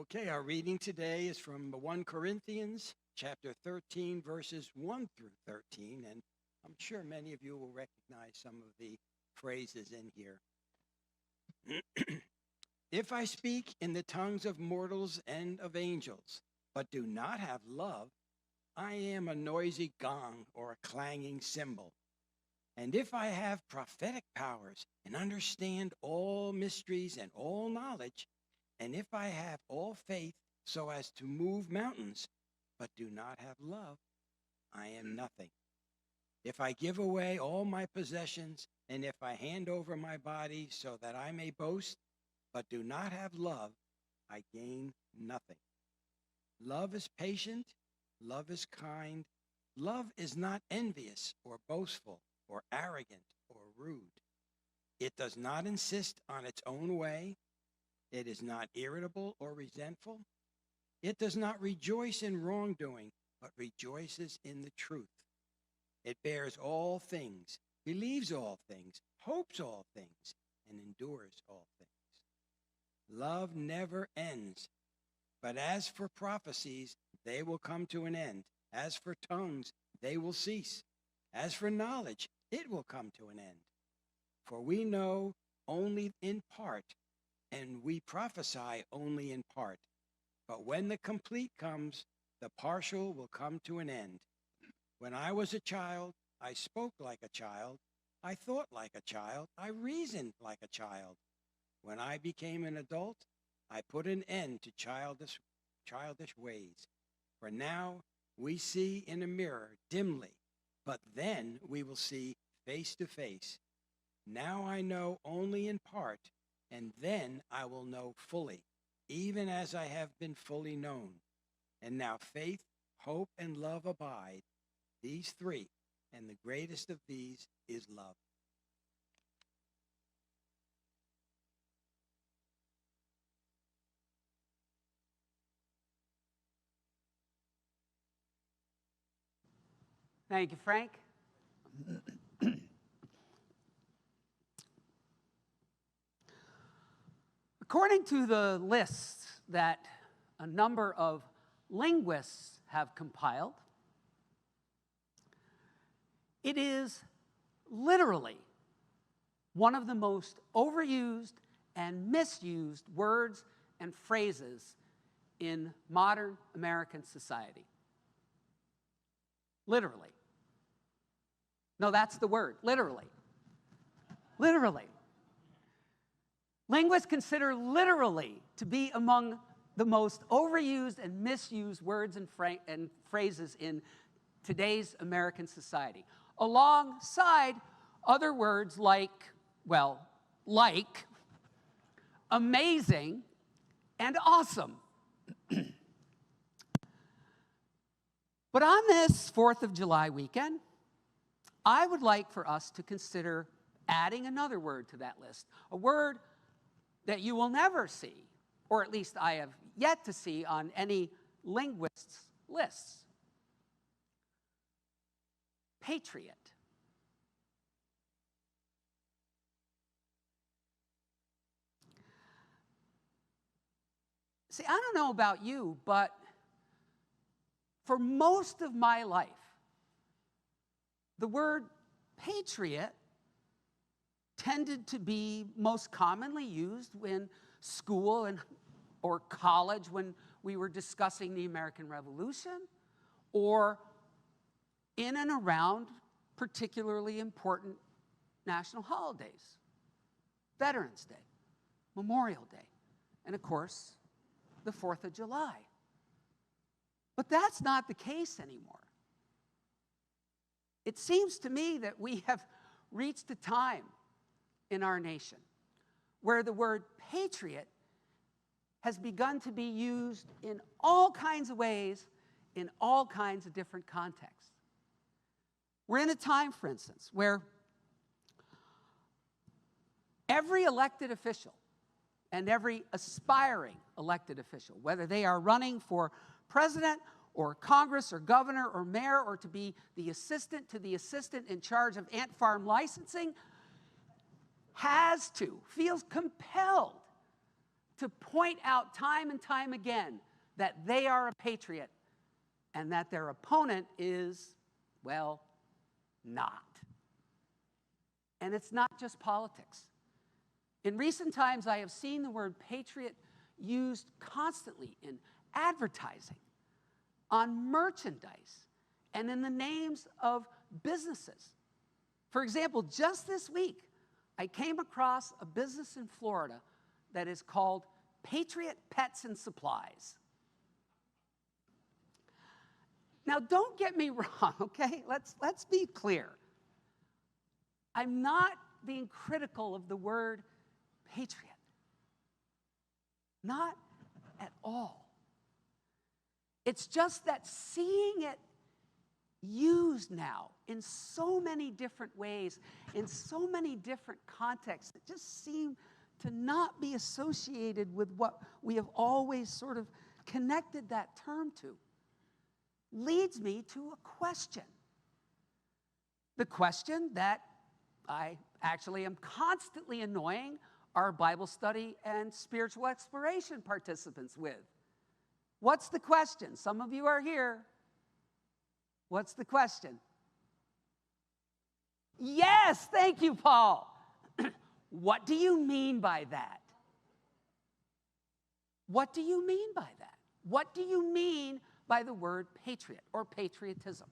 Okay, our reading today is from 1 Corinthians chapter 13, verses 1 through 13, and I'm sure many of you will recognize some of the phrases in here. If I speak in the tongues of mortals and of angels, but do not have love, I am a noisy gong or a clanging cymbal. And if I have prophetic powers and understand all mysteries and all knowledge, and if I have all faith so as to move mountains, but do not have love, I am nothing. If I give away all my possessions, and if I hand over my body so that I may boast, but do not have love, I gain nothing. Love is patient, love is kind, love is not envious or boastful or arrogant or rude. It does not insist on its own way. It is not irritable or resentful. It does not rejoice in wrongdoing, but rejoices in the truth. It bears all things, believes all things, hopes all things, and endures all things. Love never ends. But as for prophecies, they will come to an end. As for tongues, they will cease. As for knowledge, it will come to an end. For we know only in part, and we prophesy only in part. But when the complete comes, the partial will come to an end. When I was a child, I spoke like a child. I thought like a child. I reasoned like a child. When I became an adult, I put an end to childish ways. For now we see in a mirror dimly, but then we will see face to face. Now I know only in part, and then I will know fully, even as I have been fully known. And now faith, hope, and love abide, these three, and the greatest of these is love. Thank you, Frank. According to the lists that a number of linguists have compiled, it is literally one of the most overused and misused words and phrases in modern American society. Literally. No, that's the word, literally. Literally. Linguists consider literally to be among the most overused and misused words and phrases in today's American society, alongside other words like amazing and awesome. But on this 4th of July weekend, I would like for us to consider adding another word to that list, a word that you will never see, or at least I have yet to see on any linguist's lists. Patriot. See, I don't know about you, but for most of my life, the word patriot tended to be most commonly used in school or college when we were discussing the American Revolution, or in and around particularly important national holidays, Veterans Day, Memorial Day, and of course, the 4th of July. But that's not the case anymore. It seems to me that we have reached a time in our nation where the word patriot has begun to be used in all kinds of ways, in all kinds of different contexts. We're in a time, for instance, where every elected official and every aspiring elected official, whether they are running for president or Congress or governor or mayor or to be the assistant to the assistant in charge of ant farm licensing, feels compelled to point out time and time again that they are a patriot and that their opponent is, well, not. And it's not just politics. In recent times, I have seen the word patriot used constantly in advertising, on merchandise, and in the names of businesses. For example, just this week, I came across a business in Florida that is called Patriot Pets and Supplies. Now, don't get me wrong, okay? Let's be clear. I'm not being critical of the word patriot. Not at all. It's just that seeing it used now in so many different ways, in so many different contexts, it just seemed to not be associated with what we have always sort of connected that term to, leads me to a question. The question that I actually am constantly annoying our Bible study and spiritual exploration participants with. What's the question? Some of you are here. What's the question? Yes, thank you, Paul. What do you mean by that? What do you mean by that? What do you mean by the word patriot or patriotism?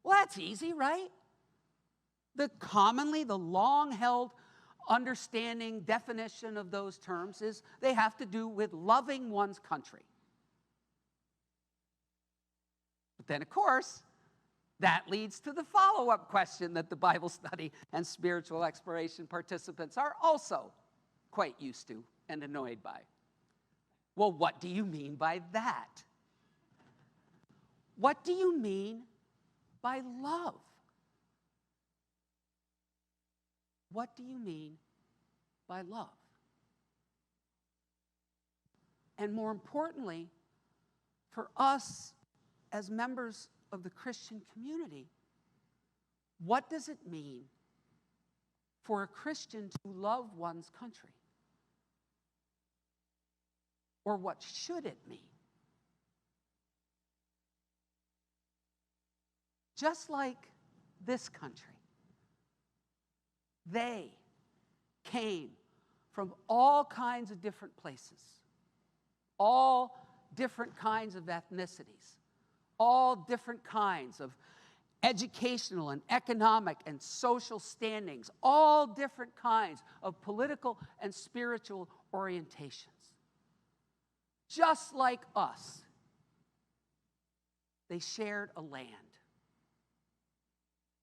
Well, that's easy, right? The long-held understanding, definition of those terms is they have to do with loving one's country. But then, of course, that leads to the follow-up question that the Bible study and spiritual exploration participants are also quite used to and annoyed by. Well, what do you mean by that? What do you mean by love? What do you mean by love? And more importantly, for us as members of the Christian community, what does it mean for a Christian to love one's country? Or what should it mean? Just like this country, they came from all kinds of different places, all different kinds of ethnicities, all different kinds of educational and economic and social standings, all different kinds of political and spiritual orientations. Just like us, they shared a land,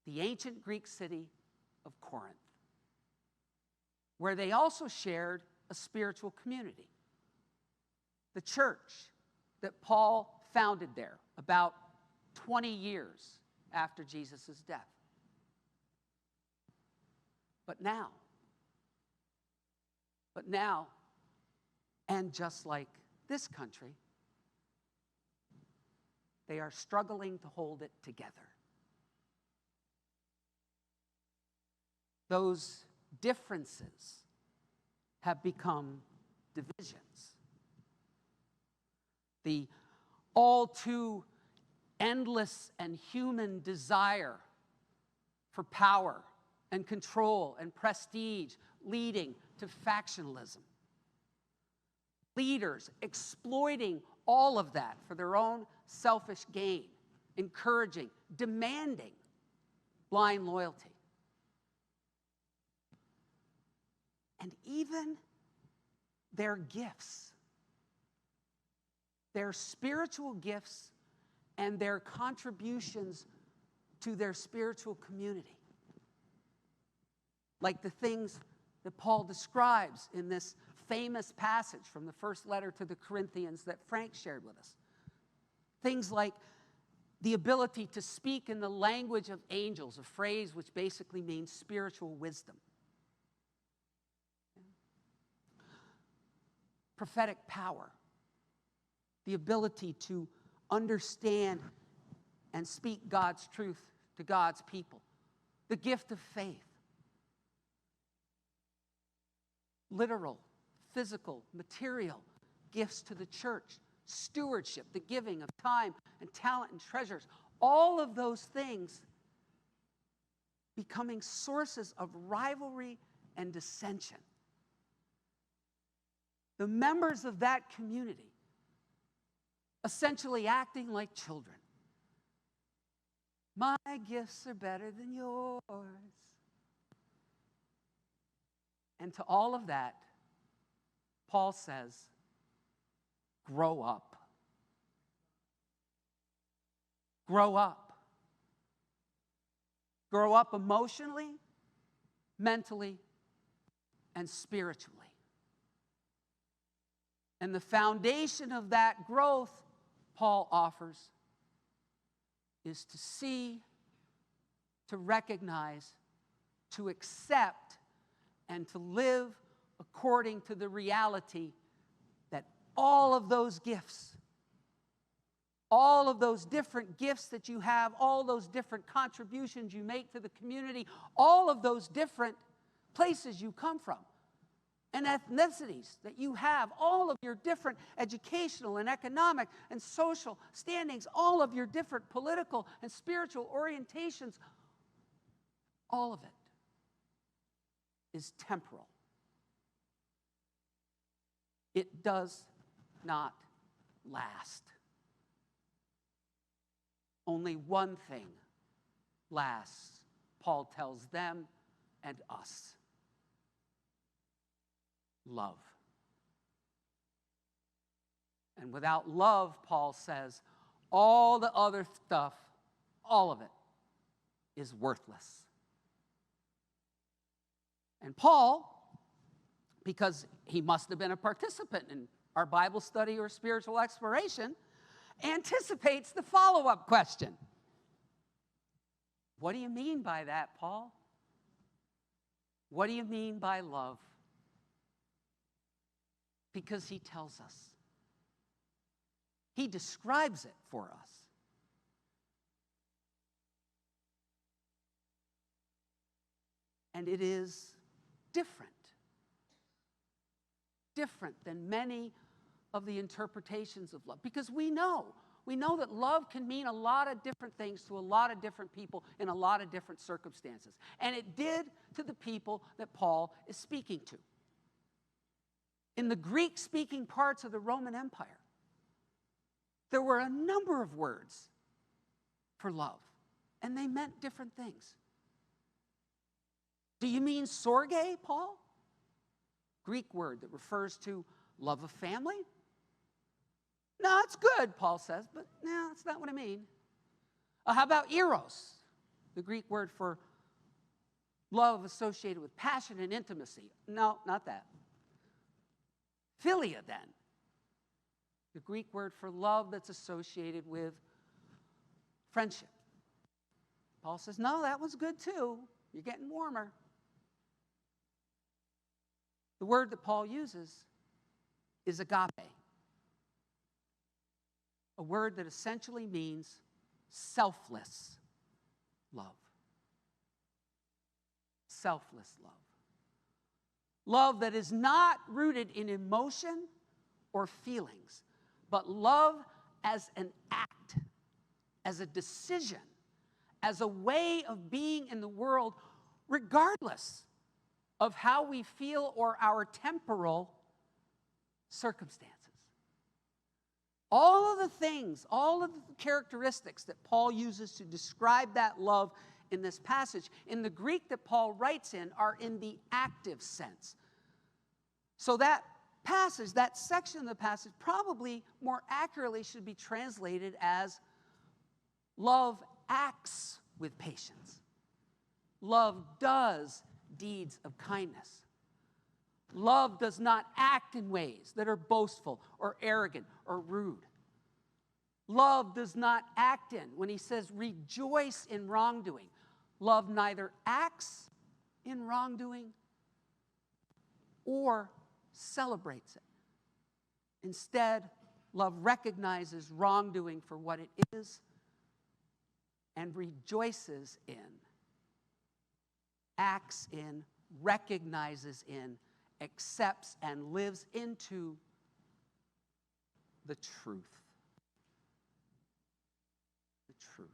the ancient Greek city of Corinth, where they also shared a spiritual community, the church that Paul founded there about 20 years after Jesus' death. But now, and just like this country, they are struggling to hold it together. Those differences have become divisions. The all too endless and human desire for power and control and prestige leading to factionalism. Leaders exploiting all of that for their own selfish gain, encouraging, demanding blind loyalty. And even their gifts, their spiritual gifts and their contributions to their spiritual community. Like the things that Paul describes in this famous passage from the first letter to the Corinthians that Frank shared with us. Things like the ability to speak in the language of angels, a phrase which basically means spiritual wisdom. Prophetic power, the ability to understand and speak God's truth to God's people, the gift of faith, literal physical, material gifts to the church, stewardship, the giving of time and talent and treasures, all of those things becoming sources of rivalry and dissension. The members of that community essentially acting like children. My gifts are better than yours. And to all of that, Paul says, grow up. Grow up. Grow up emotionally, mentally, and spiritually. And the foundation of that growth, Paul offers, is to see, to recognize, to accept, and to live according to the reality that all of those gifts, all of those different gifts that you have, all those different contributions you make to the community, all of those different places you come from, and ethnicities that you have, all of your different educational and economic and social standings, all of your different political and spiritual orientations, all of it is temporal. It does not last. Only one thing lasts, Paul tells them and us: love. And without love, Paul says, all the other stuff, all of it, is worthless. And Paul, because he must have been a participant in our Bible study or spiritual exploration, anticipates the follow-up question. What do you mean by that, Paul? What do you mean by love? Because he tells us. He describes it for us. And it is different. Different than many of the interpretations of love. Because we know that love can mean a lot of different things to a lot of different people in a lot of different circumstances. And it did to the people that Paul is speaking to. In the Greek-speaking parts of the Roman Empire, there were a number of words for love, and they meant different things. Do you mean storge, Paul? Greek word that refers to love of family? No, it's good, Paul says, but no, that's not what I mean. How about eros, the Greek word for love associated with passion and intimacy? No, not that. Philia, then, the Greek word for love that's associated with friendship. Paul says, no, that one's good too. You're getting warmer. The word that Paul uses is agape, a word that essentially means selfless love. Selfless love. Love that is not rooted in emotion or feelings, but love as an act, as a decision, as a way of being in the world, regardless of how we feel or our temporal circumstances. All of the things, all of the characteristics that Paul uses to describe that love in this passage, in the Greek that Paul writes in, are in the active sense. So that passage, that section of the passage, probably more accurately should be translated as love acts with patience. Love does deeds of kindness. Love does not act in ways that are boastful or arrogant or rude. Love does not act in, when he says rejoice in wrongdoing, love neither acts in wrongdoing or celebrates it. Instead, love recognizes wrongdoing for what it is and rejoices in, acts in, recognizes in, accepts and lives into the truth. The truth.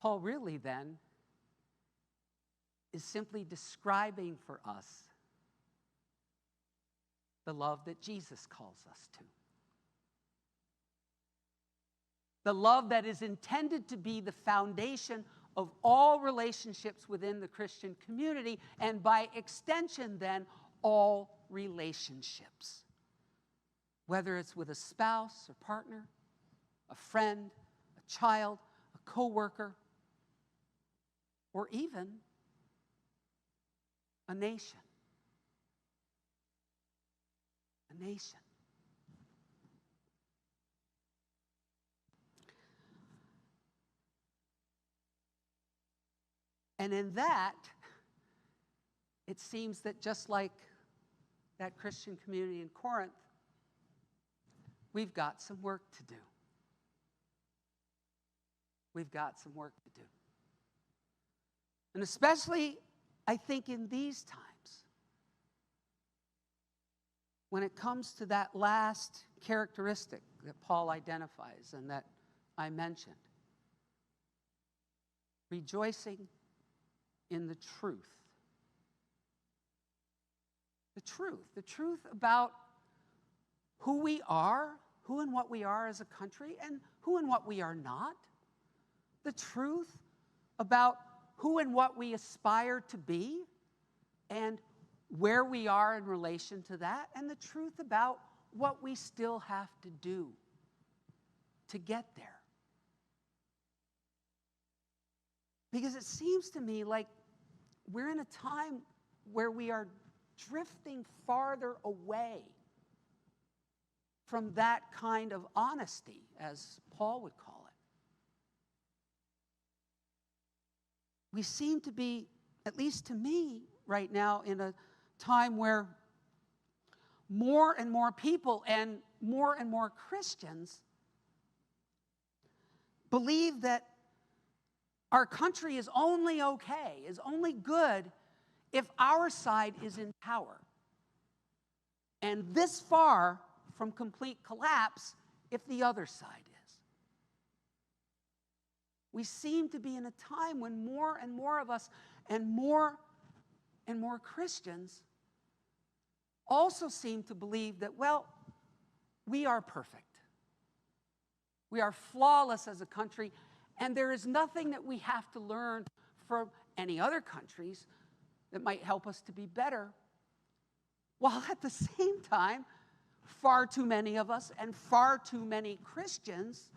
Paul really then is simply describing for us the love that Jesus calls us to. The love that is intended to be the foundation of all relationships within the Christian community, and by extension then, all relationships. Whether it's with a spouse or partner, a friend, a child, a coworker, or even a nation. A nation. And in that, it seems that just like that Christian community in Corinth, we've got some work to do. We've got some work to do. And especially, I think, in these times, when it comes to that last characteristic that Paul identifies and that I mentioned, rejoicing in the truth. The truth about who we are, who and what we are as a country, and who and what we are not. The truth about who and what we aspire to be, and where we are in relation to that, and the truth about what we still have to do to get there. Because it seems to me like we're in a time where we are drifting farther away from that kind of honesty, as Paul would call it. We seem to be, at least to me right now, in a time where more and more people and more Christians believe that our country is only okay, is only good if our side is in power. And this far from complete collapse if the other side is. We seem to be in a time when more and more of us and more Christians also seem to believe that, well, we are perfect. We are flawless as a country, and there is nothing that we have to learn from any other countries that might help us to be better. While at the same time, far too many of us and far too many Christians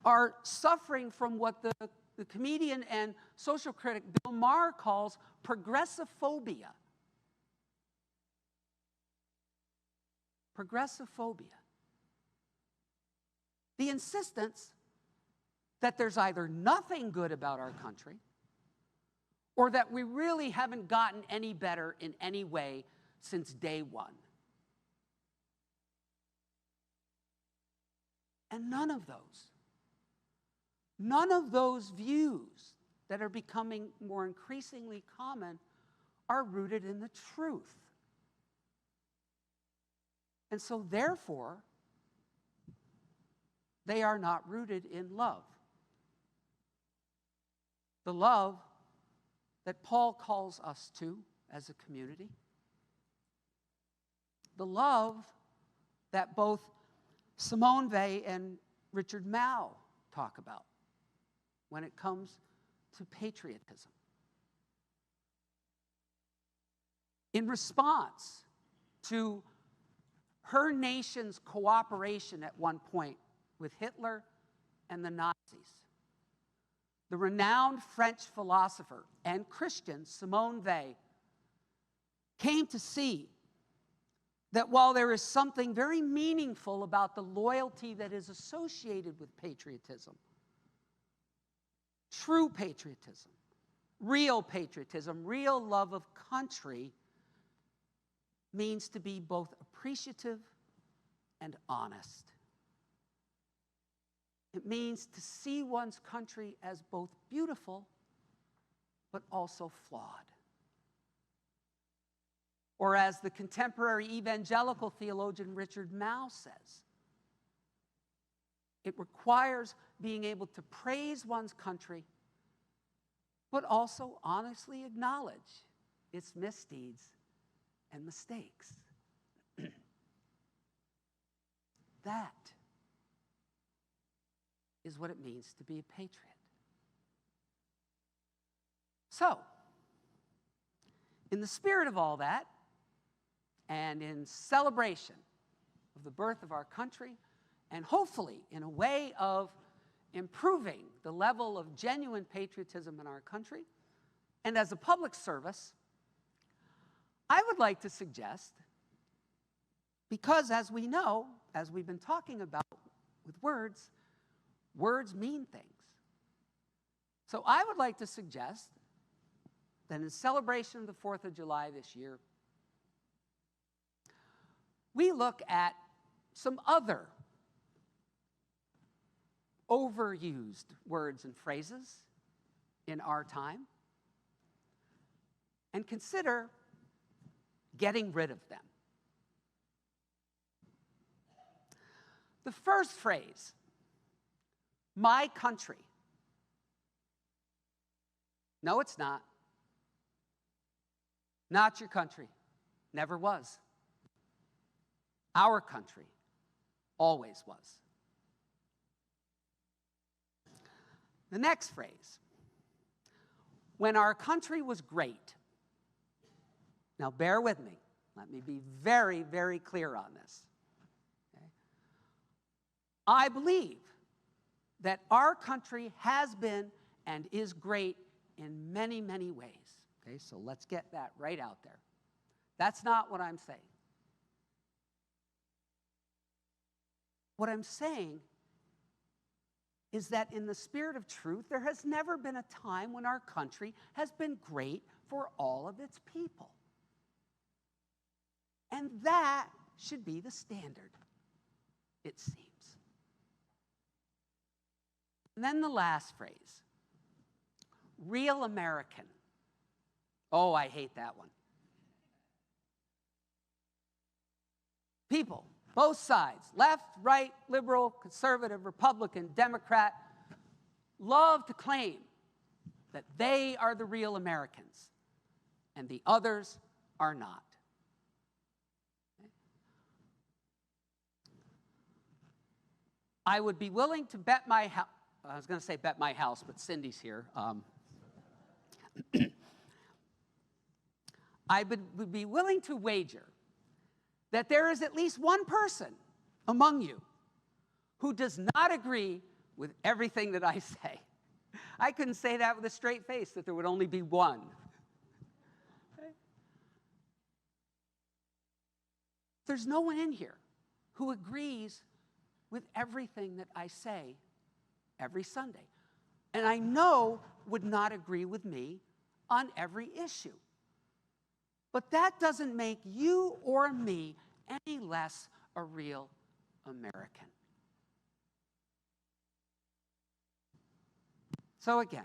are suffering from what the comedian and social critic Bill Maher calls progressivophobia. Progressivophobia. The insistence that there's either nothing good about our country or that we really haven't gotten any better in any way since day one. And none of those views that are becoming more increasingly common are rooted in the truth. And so therefore, they are not rooted in love. The love that Paul calls us to as a community. The love that both Simone Weil and Richard Mao talk about when it comes to patriotism. In response to her nation's cooperation at one point with Hitler and the Nazis, the renowned French philosopher and Christian Simone Weil came to see that while there is something very meaningful about the loyalty that is associated with patriotism, true patriotism, real love of country means to be both appreciative and honest. It means to see one's country as both beautiful but also flawed. Or as the contemporary evangelical theologian Richard Mouw says, it requires being able to praise one's country, but also honestly acknowledge its misdeeds and mistakes. That is what it means to be a patriot. So, in the spirit of all that, and in celebration of the birth of our country, and hopefully in a way of improving the level of genuine patriotism in our country, and as a public service, I would like to suggest, because as we know, as we've been talking about with words, words mean things. So I would like to suggest that in celebration of the 4th of July this year, we look at some other overused words and phrases in our time and consider getting rid of them. The first phrase, my country. No, it's not. Not your country. Never was. Our country always was. The next phrase, when our country was great. Now bear with me. Let me be very, very clear on this. Okay? I believe that our country has been and is great in many, many ways. Okay, so let's get that right out there. That's not what I'm saying. What I'm saying is that in the spirit of truth, there has never been a time when our country has been great for all of its people. And that should be the standard, it seems. And then the last phrase, real American. Oh, I hate that one. People, both sides, left, right, liberal, conservative, Republican, Democrat, love to claim that they are the real Americans and the others are not. I would be willing to bet my house. I was going to say bet my house, but Cindy's here. I would be willing to wager that there is at least one person among you who does not agree with everything that I say. I couldn't say that with a straight face, that there would only be one. Okay? There's no one in here who agrees with everything that I say every Sunday. And I know would not agree with me on every issue. But that doesn't make you or me any less a real American. So again,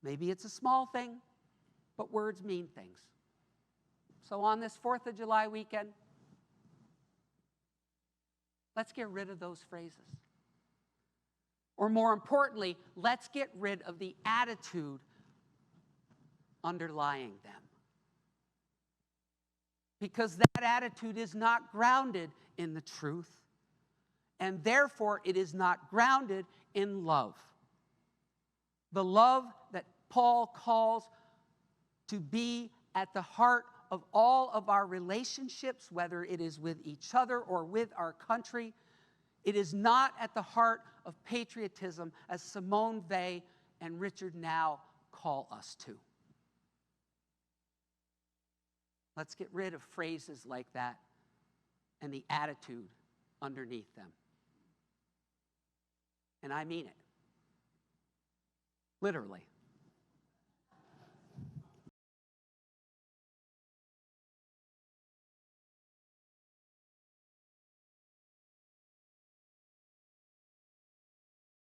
maybe it's a small thing, but words mean things. So on this 4th of July weekend, let's get rid of those phrases. Or more importantly, let's get rid of the attitude underlying them. Because that attitude is not grounded in the truth, and therefore it is not grounded in love. The love that Paul calls to be at the heart of all of our relationships, whether it is with each other or with our country. It is not at the heart of patriotism, as Simone Weil and Richard Mouw call us to. Let's get rid of phrases like that and the attitude underneath them. And I mean it. Literally.